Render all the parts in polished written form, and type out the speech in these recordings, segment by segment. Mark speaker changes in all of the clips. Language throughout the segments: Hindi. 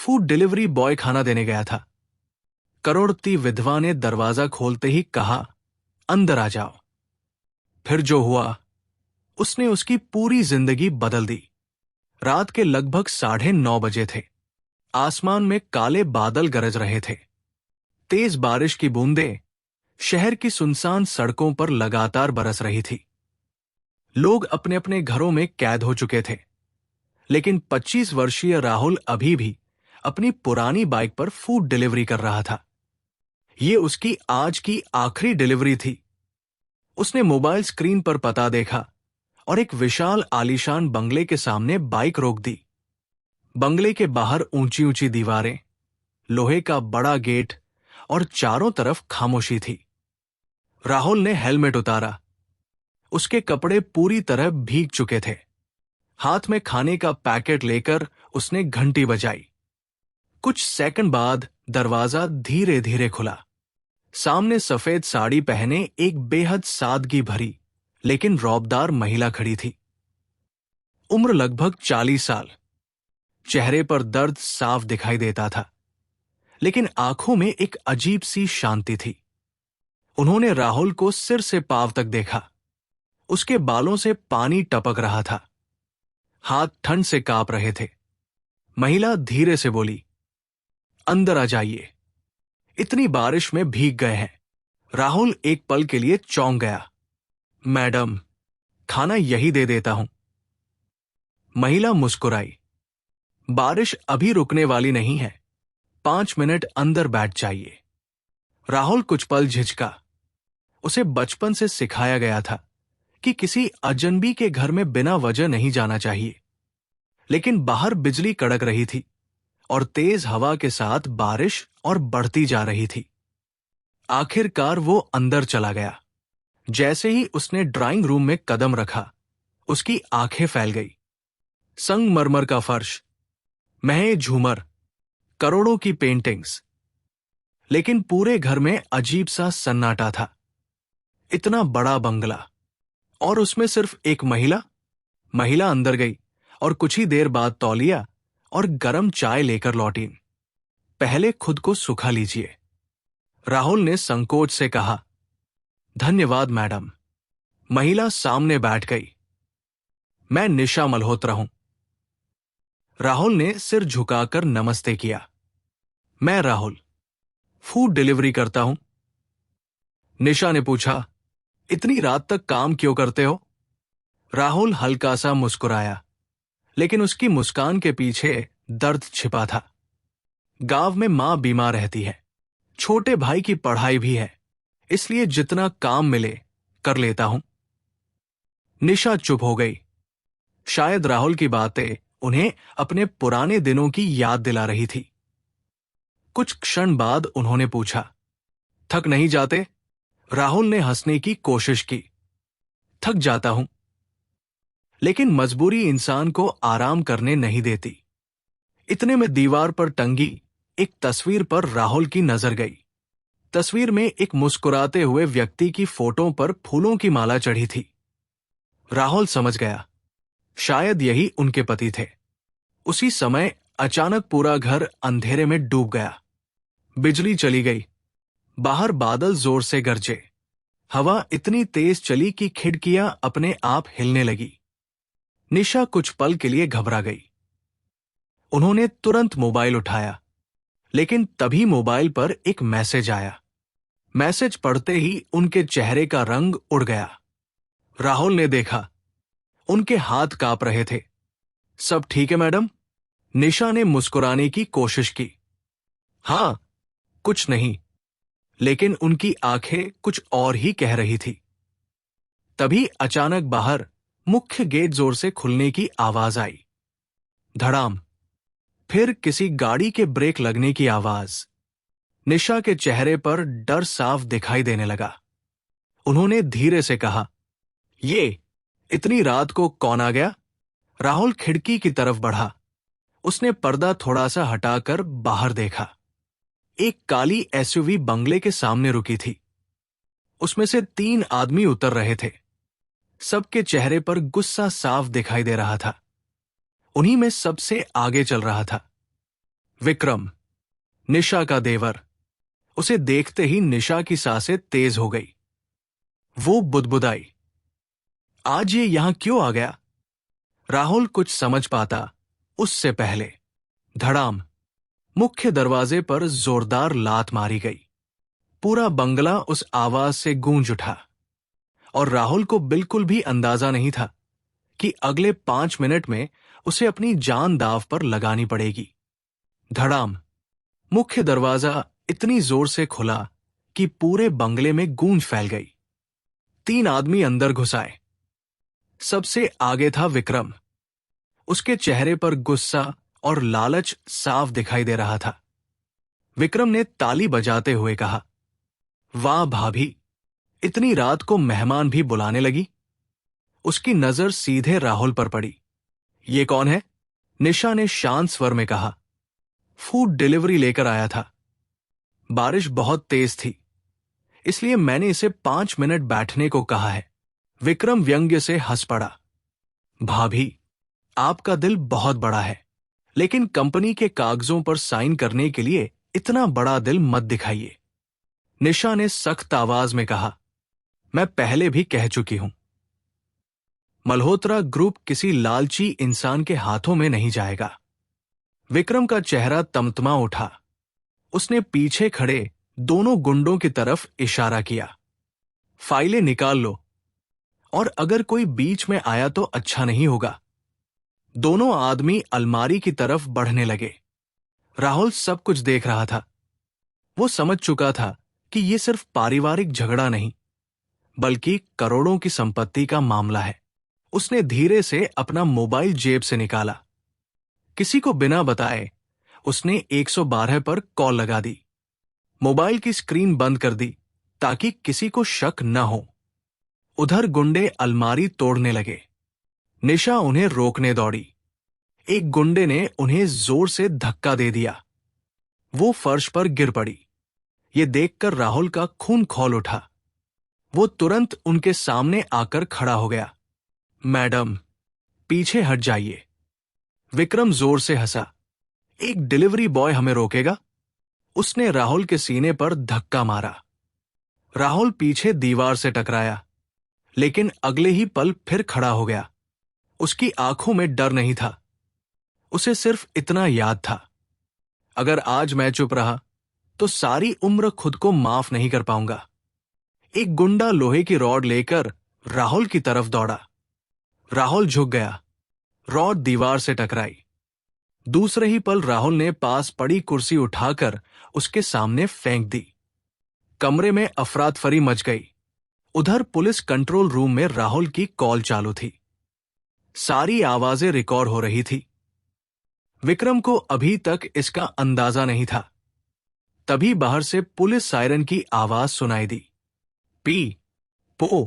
Speaker 1: फूड डिलीवरी बॉय खाना देने गया था। करोड़पति विधवा ने दरवाजा खोलते ही कहा, अंदर आ जाओ। फिर जो हुआ उसने उसकी पूरी जिंदगी बदल दी। रात के लगभग 9:30 बजे थे। आसमान में काले बादल गरज रहे थे। तेज बारिश की बूंदें शहर की सुनसान सड़कों पर लगातार बरस रही थी। लोग अपने अपने घरों में कैद हो चुके थे, लेकिन 25 वर्षीय राहुल अभी भी अपनी पुरानी बाइक पर फूड डिलीवरी कर रहा था। ये उसकी आज की आखिरी डिलीवरी थी। उसने मोबाइल स्क्रीन पर पता देखा और एक विशाल आलीशान बंगले के सामने बाइक रोक दी। बंगले के बाहर ऊंची ऊंची दीवारें, लोहे का बड़ा गेट और चारों तरफ खामोशी थी। राहुल ने हेलमेट उतारा। उसके कपड़े पूरी तरह भीग चुके थे। हाथ में खाने का पैकेट लेकर उसने घंटी बजाई। कुछ सेकंड बाद दरवाजा धीरे धीरे खुला। सामने सफेद साड़ी पहने एक बेहद सादगी भरी लेकिन रौबदार महिला खड़ी थी। उम्र लगभग 40 साल। चेहरे पर दर्द साफ दिखाई देता था, लेकिन आंखों में एक अजीब सी शांति थी। उन्होंने राहुल को सिर से पांव तक देखा। उसके बालों से पानी टपक रहा था। हाथ ठंड से कांप रहे थे। महिला धीरे से बोली, अंदर आ जाइए, इतनी बारिश में भीग गए हैं। राहुल एक पल के लिए चौंक गया। मैडम, खाना यही दे देता हूं। महिला मुस्कुराई। बारिश अभी रुकने वाली नहीं है, 5 मिनट अंदर बैठ जाइए। राहुल कुछ पल झिझका। उसे बचपन से सिखाया गया था कि किसी अजनबी के घर में बिना वजह नहीं जाना चाहिए, लेकिन बाहर बिजली कड़क रही थी और तेज हवा के साथ बारिश और बढ़ती जा रही थी। आखिरकार वो अंदर चला गया। जैसे ही उसने ड्राइंग रूम में कदम रखा, उसकी आंखें फैल गई। संगमरमर का फर्श, महंगे झूमर, करोड़ों की पेंटिंग्स, लेकिन पूरे घर में अजीब सा सन्नाटा था। इतना बड़ा बंगला और उसमें सिर्फ एक महिला। महिला अंदर गई और कुछ ही देर बाद तौलिया और गरम चाय लेकर लौटी। पहले खुद को सुखा लीजिए, राहुल ने संकोच से कहा। धन्यवाद मैडम। महिला सामने बैठ गई। मैं निशा मल्होत्रा हूं। राहुल ने सिर झुकाकर नमस्ते किया। मैं राहुल, फूड डिलीवरी करता हूं। निशा ने पूछा, इतनी रात तक काम क्यों करते हो? राहुल हल्का सा मुस्कुराया, लेकिन उसकी मुस्कान के पीछे दर्द छिपा था। गांव में मां बीमार रहती है, छोटे भाई की पढ़ाई भी है, इसलिए जितना काम मिले कर लेता हूं। निशा चुप हो गई। शायद राहुल की बातें उन्हें अपने पुराने दिनों की याद दिला रही थी। कुछ क्षण बाद उन्होंने पूछा, थक नहीं जाते? राहुल ने हंसने की कोशिश की। थक जाता हूं, लेकिन मजबूरी इंसान को आराम करने नहीं देती। इतने में दीवार पर टंगी एक तस्वीर पर राहुल की नजर गई। तस्वीर में एक मुस्कुराते हुए व्यक्ति की फोटो पर फूलों की माला चढ़ी थी। राहुल समझ गया, शायद यही उनके पति थे। उसी समय अचानक पूरा घर अंधेरे में डूब गया। बिजली चली गई। बाहर बादल जोर से गरजे। हवा इतनी तेज चली कि खिड़कियां अपने आप हिलने लगी। निशा कुछ पल के लिए घबरा गई। उन्होंने तुरंत मोबाइल उठाया, लेकिन तभी मोबाइल पर एक मैसेज आया। मैसेज पढ़ते ही उनके चेहरे का रंग उड़ गया। राहुल ने देखा, उनके हाथ कांप रहे थे। सब ठीक है मैडम? निशा ने मुस्कुराने की कोशिश की। हां, कुछ नहीं, लेकिन उनकी आंखें कुछ और ही कह रही थी। तभी अचानक बाहर मुख्य गेट जोर से खुलने की आवाज आई। धड़ाम। फिर किसी गाड़ी के ब्रेक लगने की आवाज। निशा के चेहरे पर डर साफ दिखाई देने लगा। उन्होंने धीरे से कहा, ये इतनी रात को कौन आ गया? राहुल खिड़की की तरफ बढ़ा। उसने पर्दा थोड़ा सा हटाकर बाहर देखा। एक काली एसयूवी बंगले के सामने रुकी थी। उसमें से 3 आदमी उतर रहे थे। सबके चेहरे पर गुस्सा साफ दिखाई दे रहा था। उन्हीं में सबसे आगे चल रहा था विक्रम, निशा का देवर। उसे देखते ही निशा की सांसें तेज हो गई। वो बुदबुदाई, आज ये यहां क्यों आ गया? राहुल कुछ समझ पाता उससे पहले धड़ाम, मुख्य दरवाजे पर जोरदार लात मारी गई। पूरा बंगला उस आवाज से गूंज उठा और राहुल को बिल्कुल भी अंदाजा नहीं था कि अगले 5 मिनट में उसे अपनी जान दांव पर लगानी पड़ेगी। धड़ाम, मुख्य दरवाजा इतनी जोर से खुला कि पूरे बंगले में गूंज फैल गई। 3 आदमी अंदर घुस आए। सबसे आगे था विक्रम। उसके चेहरे पर गुस्सा और लालच साफ दिखाई दे रहा था। विक्रम ने ताली बजाते हुए कहा, वाह भाभी, इतनी रात को मेहमान भी बुलाने लगी। उसकी नजर सीधे राहुल पर पड़ी। ये कौन है? निशा ने शांत स्वर में कहा, फूड डिलीवरी लेकर आया था। बारिश बहुत तेज थी, इसलिए मैंने इसे 5 मिनट बैठने को कहा है। विक्रम व्यंग्य से हंस पड़ा। भाभी, आपका दिल बहुत बड़ा है, लेकिन कंपनी के कागजों पर साइन करने के लिए इतना बड़ा दिल मत दिखाइए। निशा ने सख्त आवाज में कहा, मैं पहले भी कह चुकी हूं, मल्होत्रा ग्रुप किसी लालची इंसान के हाथों में नहीं जाएगा। विक्रम का चेहरा तमतमा उठा। उसने पीछे खड़े दोनों गुंडों की तरफ इशारा किया, फाइलें निकाल लो, और अगर कोई बीच में आया तो अच्छा नहीं होगा। दोनों आदमी अलमारी की तरफ बढ़ने लगे। राहुल सब कुछ देख रहा था। वो समझ चुका था कि ये सिर्फ पारिवारिक झगड़ा नहीं, बल्कि करोड़ों की संपत्ति का मामला है। उसने धीरे से अपना मोबाइल जेब से निकाला। किसी को बिना बताए उसने 112 पर कॉल लगा दी। मोबाइल की स्क्रीन बंद कर दी ताकि किसी को शक न हो। उधर गुंडे अलमारी तोड़ने लगे। निशा उन्हें रोकने दौड़ी। एक गुंडे ने उन्हें जोर से धक्का दे दिया। वो फर्श पर गिर पड़ी। ये देखकर राहुल का खून खौल उठा। वो तुरंत उनके सामने आकर खड़ा हो गया। मैडम, पीछे हट जाइए। विक्रम जोर से हंसा। एक डिलीवरी बॉय हमें रोकेगा? उसने राहुल के सीने पर धक्का मारा। राहुल पीछे दीवार से टकराया, लेकिन अगले ही पल फिर खड़ा हो गया। उसकी आंखों में डर नहीं था। उसे सिर्फ इतना याद था, अगर आज मैं चुप रहा तो सारी उम्र खुद को माफ नहीं कर पाऊंगा। एक गुंडा लोहे की रॉड लेकर राहुल की तरफ दौड़ा। राहुल झुक गया। रॉड दीवार से टकराई। दूसरे ही पल राहुल ने पास पड़ी कुर्सी उठाकर उसके सामने फेंक दी। कमरे में अफरातफरी मच गई। उधर पुलिस कंट्रोल रूम में राहुल की कॉल चालू थी। सारी आवाजें रिकॉर्ड हो रही थी। विक्रम को अभी तक इसका अंदाजा नहीं था। तभी बाहर से पुलिस सायरन की आवाज सुनाई दी। पी, पो,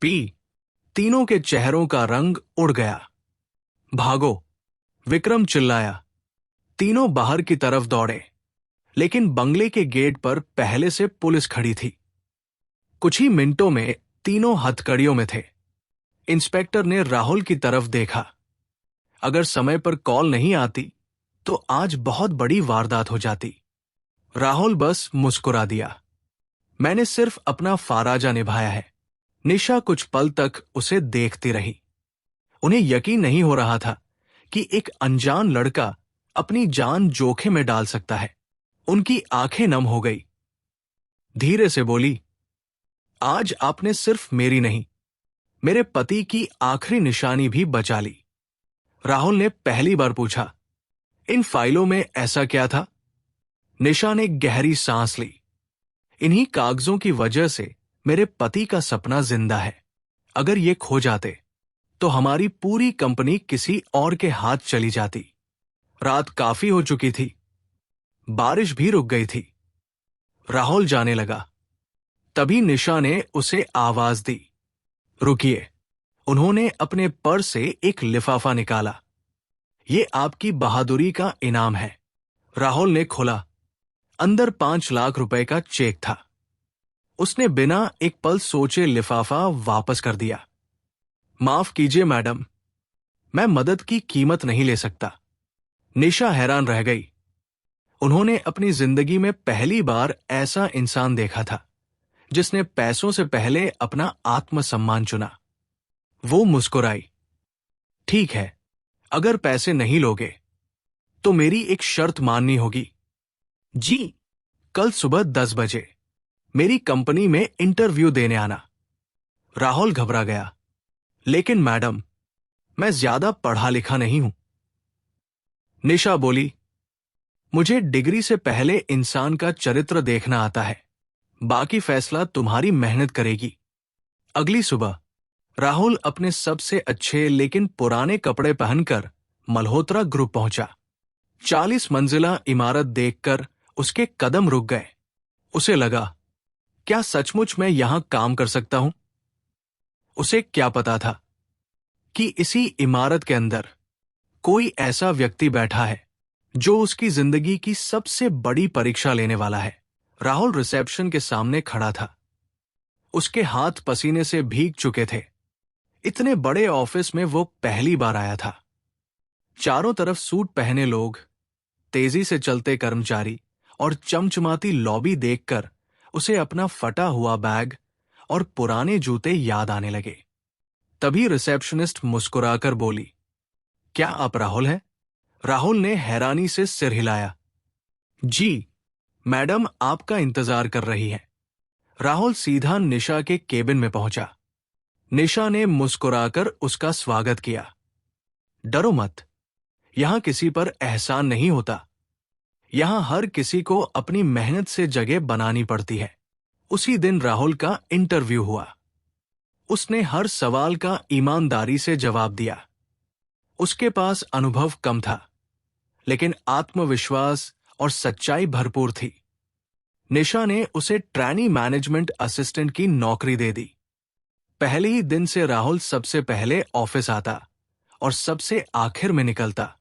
Speaker 1: पी। तीनों के चेहरों का रंग उड़ गया। भागो, विक्रम चिल्लाया। तीनों बाहर की तरफ दौड़े, लेकिन बंगले के गेट पर पहले से पुलिस खड़ी थी। कुछ ही मिनटों में तीनों हथकड़ियों में थे। इंस्पेक्टर ने राहुल की तरफ देखा। अगर समय पर कॉल नहीं आती तो आज बहुत बड़ी वारदात हो जाती। राहुल बस मुस्कुरा दिया। मैंने सिर्फ अपना फाराजा निभाया है। निशा कुछ पल तक उसे देखती रही। उन्हें यकीन नहीं हो रहा था कि एक अनजान लड़का अपनी जान जोखिम में डाल सकता है। उनकी आंखें नम हो गई। धीरे से बोली, आज आपने सिर्फ मेरी नहीं, मेरे पति की आखिरी निशानी भी बचा ली। राहुल ने पहली बार पूछा, इन फाइलों में ऐसा क्या था? निशा ने गहरी सांस ली। इन्हीं कागजों की वजह से मेरे पति का सपना जिंदा है। अगर ये खो जाते तो हमारी पूरी कंपनी किसी और के हाथ चली जाती। रात काफी हो चुकी थी। बारिश भी रुक गई थी। राहुल जाने लगा। तभी निशा ने उसे आवाज दी। रुकिए। उन्होंने अपने पर्स से एक लिफाफा निकाला। ये आपकी बहादुरी का इनाम है। राहुल ने खोला। अंदर 5 लाख रुपए का चेक था। उसने बिना एक पल सोचे लिफाफा वापस कर दिया। माफ कीजिए मैडम, मैं मदद की कीमत नहीं ले सकता। निशा हैरान रह गई। उन्होंने अपनी जिंदगी में पहली बार ऐसा इंसान देखा था जिसने पैसों से पहले अपना आत्मसम्मान चुना। वो मुस्कुराई। ठीक है, अगर पैसे नहीं लोगे तो मेरी एक शर्त माननी होगी। जी, कल सुबह 10 बजे मेरी कंपनी में इंटरव्यू देने आना। राहुल घबरा गया। लेकिन मैडम, मैं ज्यादा पढ़ा लिखा नहीं हूं। निशा बोली, मुझे डिग्री से पहले इंसान का चरित्र देखना आता है, बाकी फैसला तुम्हारी मेहनत करेगी। अगली सुबह राहुल अपने सबसे अच्छे लेकिन पुराने कपड़े पहनकर मल्होत्रा ग्रुप पहुंचा। 40 मंजिला इमारत देखकर उसके कदम रुक गए। उसे लगा, क्या सचमुच मैं यहां काम कर सकता हूं? उसे क्या पता था कि इसी इमारत के अंदर कोई ऐसा व्यक्ति बैठा है जो उसकी जिंदगी की सबसे बड़ी परीक्षा लेने वाला है। राहुल रिसेप्शन के सामने खड़ा था। उसके हाथ पसीने से भीग चुके थे। इतने बड़े ऑफिस में वो पहली बार आया था। चारों तरफ सूट पहने लोग, तेजी से चलते कर्मचारी और चमचमाती लॉबी देखकर उसे अपना फटा हुआ बैग और पुराने जूते याद आने लगे। तभी रिसेप्शनिस्ट मुस्कुराकर बोली, क्या आप राहुल हैं? राहुल ने हैरानी से सिर हिलाया। जी, मैडम आपका इंतजार कर रही है। राहुल सीधा निशा के केबिन में पहुंचा। निशा ने मुस्कुराकर उसका स्वागत किया। डरो मत, यहां किसी पर एहसान नहीं होता। यहां हर किसी को अपनी मेहनत से जगह बनानी पड़ती है। उसी दिन राहुल का इंटरव्यू हुआ। उसने हर सवाल का ईमानदारी से जवाब दिया। उसके पास अनुभव कम था, लेकिन आत्मविश्वास और सच्चाई भरपूर थी। निशा ने उसे ट्रेनी मैनेजमेंट असिस्टेंट की नौकरी दे दी। पहले ही दिन से राहुल सबसे पहले ऑफिस आता और सबसे आखिर में निकलता।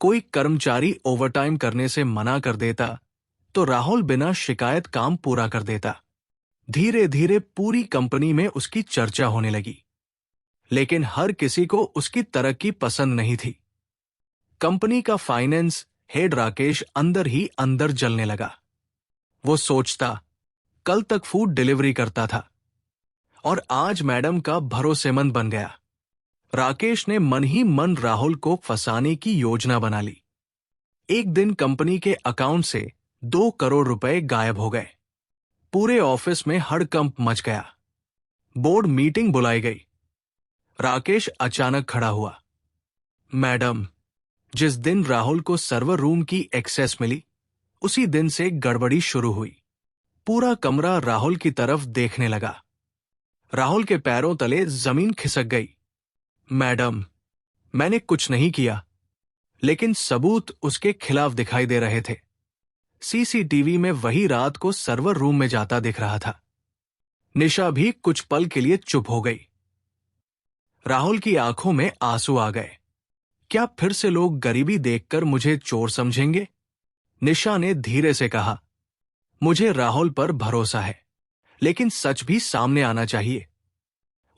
Speaker 1: कोई कर्मचारी ओवरटाइम करने से मना कर देता तो राहुल बिना शिकायत काम पूरा कर देता। धीरे धीरे पूरी कंपनी में उसकी चर्चा होने लगी। लेकिन हर किसी को उसकी तरक्की पसंद नहीं थी। कंपनी का फाइनेंस हेड राकेश अंदर ही अंदर जलने लगा। वो सोचता, कल तक फूड डिलीवरी करता था और आज मैडम का भरोसेमंद बन गया। राकेश ने मन ही मन राहुल को फंसाने की योजना बना ली। एक दिन कंपनी के अकाउंट से 2 करोड़ रुपए गायब हो गए। पूरे ऑफिस में हड़कंप मच गया। बोर्ड मीटिंग बुलाई गई। राकेश अचानक खड़ा हुआ। मैडम, जिस दिन राहुल को सर्वर रूम की एक्सेस मिली, उसी दिन से गड़बड़ी शुरू हुई। पूरा कमरा राहुल की तरफ देखने लगा। राहुल के पैरों तले जमीन खिसक गई। मैडम, मैंने कुछ नहीं किया, लेकिन सबूत उसके खिलाफ दिखाई दे रहे थे। सीसीटीवी में वही रात को सर्वर रूम में जाता दिख रहा था। निशा भी कुछ पल के लिए चुप हो गई। राहुल की आंखों में आंसू आ गए। क्या फिर से लोग गरीबी देखकर मुझे चोर समझेंगे? निशा ने धीरे से कहा, मुझे राहुल पर भरोसा है, लेकिन सच भी सामने आना चाहिए।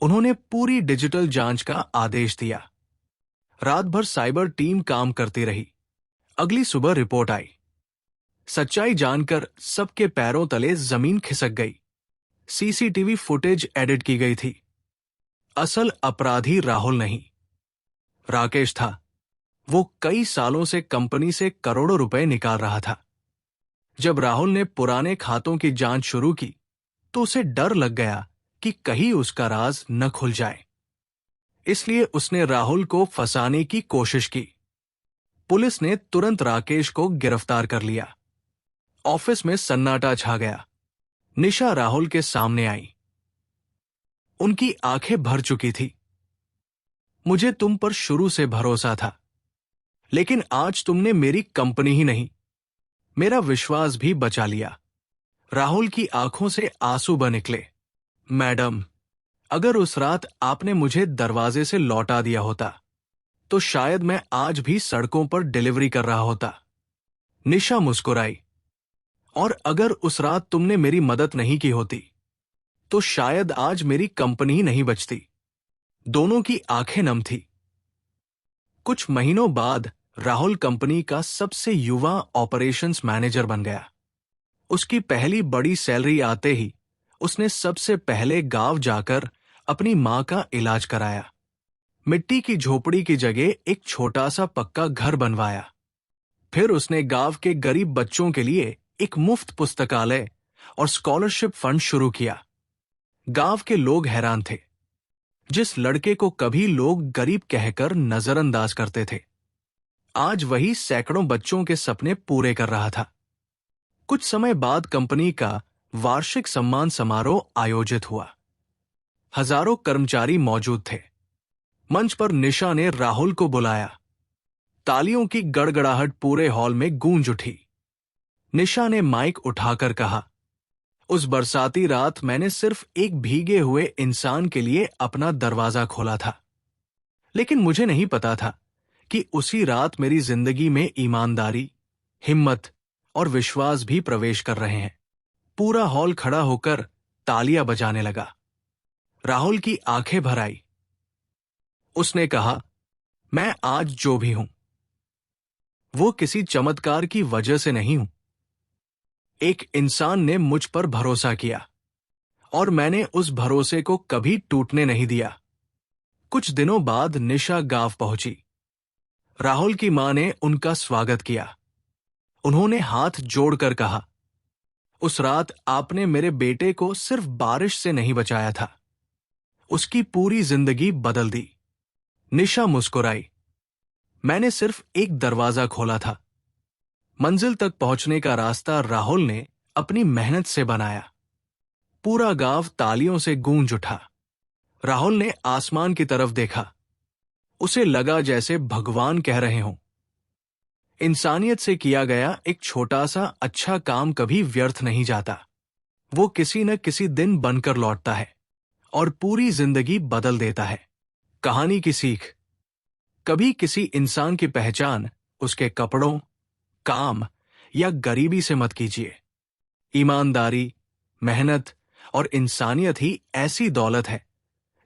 Speaker 1: उन्होंने पूरी डिजिटल जांच का आदेश दिया। रात भर साइबर टीम काम करती रही। अगली सुबह रिपोर्ट आई। सच्चाई जानकर सबके पैरों तले जमीन खिसक गई। सीसीटीवी फुटेज एडिट की गई थी। असल अपराधी राहुल नहीं, राकेश था। वो कई सालों से कंपनी से करोड़ों रुपए निकाल रहा था। जब राहुल ने पुराने खातों की जांच शुरू की तो उसे डर लग गया कि कहीं उसका राज न खुल जाए। इसलिए उसने राहुल को फंसाने की कोशिश की। पुलिस ने तुरंत राकेश को गिरफ्तार कर लिया। ऑफिस में सन्नाटा छा गया। निशा राहुल के सामने आई। उनकी आंखें भर चुकी थी। मुझे तुम पर शुरू से भरोसा था, लेकिन आज तुमने मेरी कंपनी ही नहीं, मेरा विश्वास भी बचा लिया। राहुल की आंखों से आंसू बह निकले। मैडम, अगर उस रात आपने मुझे दरवाजे से लौटा दिया होता तो शायद मैं आज भी सड़कों पर डिलीवरी कर रहा होता। निशा मुस्कुराई। और अगर उस रात तुमने मेरी मदद नहीं की होती तो शायद आज मेरी कंपनी ही नहीं बचती। दोनों की आंखें नम थी। कुछ महीनों बाद राहुल कंपनी का सबसे युवा ऑपरेशंस मैनेजर बन गया। उसकी पहली बड़ी सैलरी आते ही उसने सबसे पहले गांव जाकर अपनी मां का इलाज कराया। मिट्टी की झोपड़ी की जगह एक छोटा सा पक्का घर बनवाया। फिर उसने गांव के गरीब बच्चों के लिए एक मुफ्त पुस्तकालय और स्कॉलरशिप फंड शुरू किया। गांव के लोग हैरान थे। जिस लड़के को कभी लोग गरीब कहकर नजरअंदाज करते थे, आज वही सैकड़ों बच्चों के सपने पूरे कर रहा था। कुछ समय बाद कंपनी का वार्षिक सम्मान समारोह आयोजित हुआ। हजारों कर्मचारी मौजूद थे। मंच पर निशा ने राहुल को बुलाया। तालियों की गड़गड़ाहट पूरे हॉल में गूंज उठी। निशा ने माइक उठाकर कहा, उस बरसाती रात मैंने सिर्फ एक भीगे हुए इंसान के लिए अपना दरवाजा खोला था, लेकिन मुझे नहीं पता था कि उसी रात मेरी जिंदगी में ईमानदारी, हिम्मत और विश्वास भी प्रवेश कर रहे हैं। पूरा हॉल खड़ा होकर तालियां बजाने लगा। राहुल की आंखें भर आई। उसने कहा, मैं आज जो भी हूं, वो किसी चमत्कार की वजह से नहीं हूं। एक इंसान ने मुझ पर भरोसा किया और मैंने उस भरोसे को कभी टूटने नहीं दिया। कुछ दिनों बाद निशा गांव पहुंची। राहुल की मां ने उनका स्वागत किया। उन्होंने हाथ जोड़कर कहा, उस रात आपने मेरे बेटे को सिर्फ बारिश से नहीं बचाया था, उसकी पूरी जिंदगी बदल दी। निशा मुस्कुराई। मैंने सिर्फ एक दरवाजा खोला था। मंजिल तक पहुंचने का रास्ता राहुल ने अपनी मेहनत से बनाया। पूरा गांव तालियों से गूंज उठा। राहुल ने आसमान की तरफ देखा। उसे लगा जैसे भगवान कह रहे हों, इंसानियत से किया गया एक छोटा सा अच्छा काम कभी व्यर्थ नहीं जाता। वो किसी न किसी दिन बनकर लौटता है और पूरी जिंदगी बदल देता है। कहानी की सीख, कभी किसी इंसान की पहचान उसके कपड़ों, काम या गरीबी से मत कीजिए। ईमानदारी, मेहनत और इंसानियत ही ऐसी दौलत है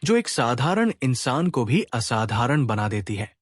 Speaker 1: जो एक साधारण इंसान को भी असाधारण बना देती है।